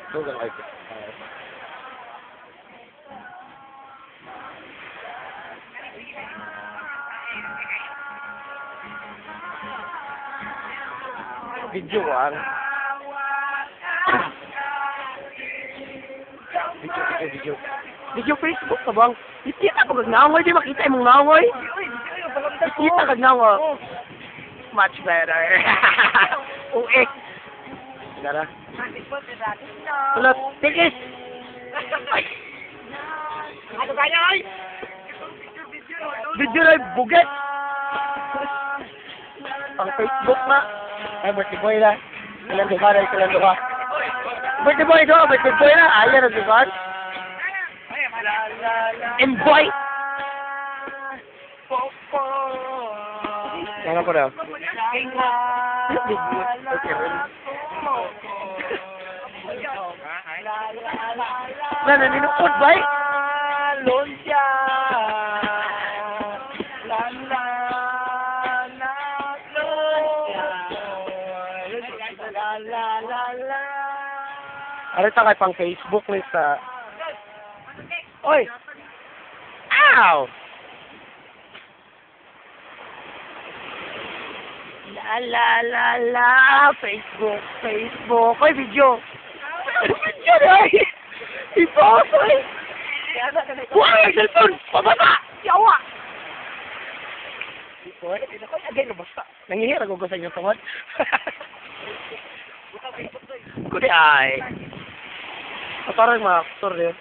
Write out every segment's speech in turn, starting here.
Ito lang ay. Video ang. Video. Video Facebook ka bang? Ikita ko nagnangoy, di makita imong nangoy. Ikita ka nagnangoy. Much better. Uy. Dara. Tulad, tigis. Ano kaya ay? Video na buget. Pang Facebook na. Ay, birthday boy na. Ilan duha na, ilan duha. Birthday boy ito, birthday boy na. Ayan ang duha. Emboy. Ano ko daw? Na, naninukod ba eh? Lunsya. Arita kay pang Facebook ni sa... Oy! Ow! La! Facebook! Oy, video! Video na eh! I-post eh! Buhay ang cellphone! Pababa! Yawa! Oy, agay na basta. Nangihira ko sa inyo tungod. Kudi ay. Parang mga aktor yun.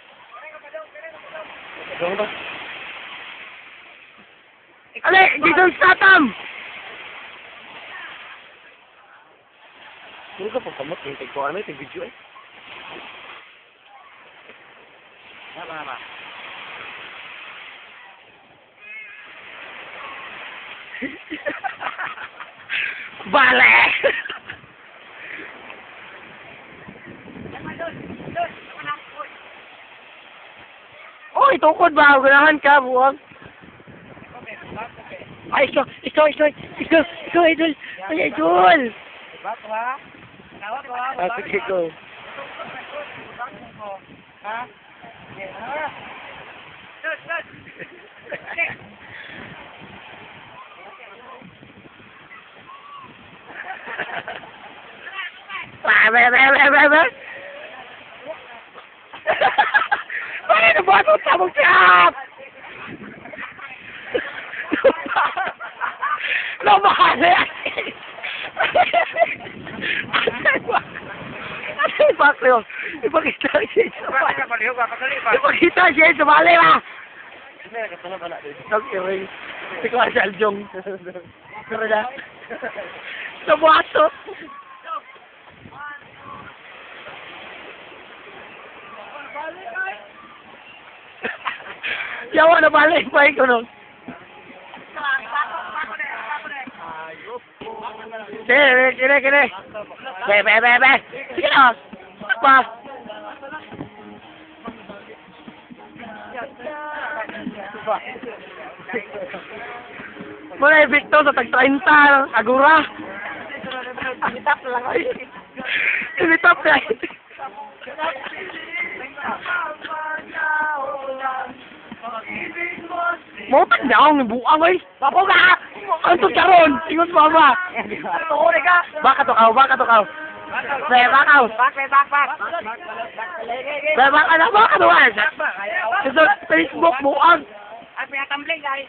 Gawin ba? Ale! Dito sa Tatam! Puro ka pang kamot. Hintay ko. Ano ito video eh? Tama. Bale! Oy, tukod ba? Ganahan ka, buwag. Ay, ikaw, idol. Ay, idol. Bato ha? Nawat ko ha? Ah, sige, go. Ha? Sus! Ba. Bakit na ba ito sa mong siyap? Lumahali! Ano yung baklo? Ipakita siya sa bali. Ipakita siya sa bali ba? Okay, ring. Hindi ko sa aljong. Pero na. Sa buwaso. Yawa na balik pa ko nun. Kine. Be. Sige na. Pa. Muna Victor sa tag-30 agura. Imitap lang ay. Imitap lang. Mau tandang buang ay. Papo ka. Ano karon? Ingon mo ba? Tuloy ka! Baka to kaw. Baka. Baka to ay. Sa Facebook buang. Ay, pinatambling guys!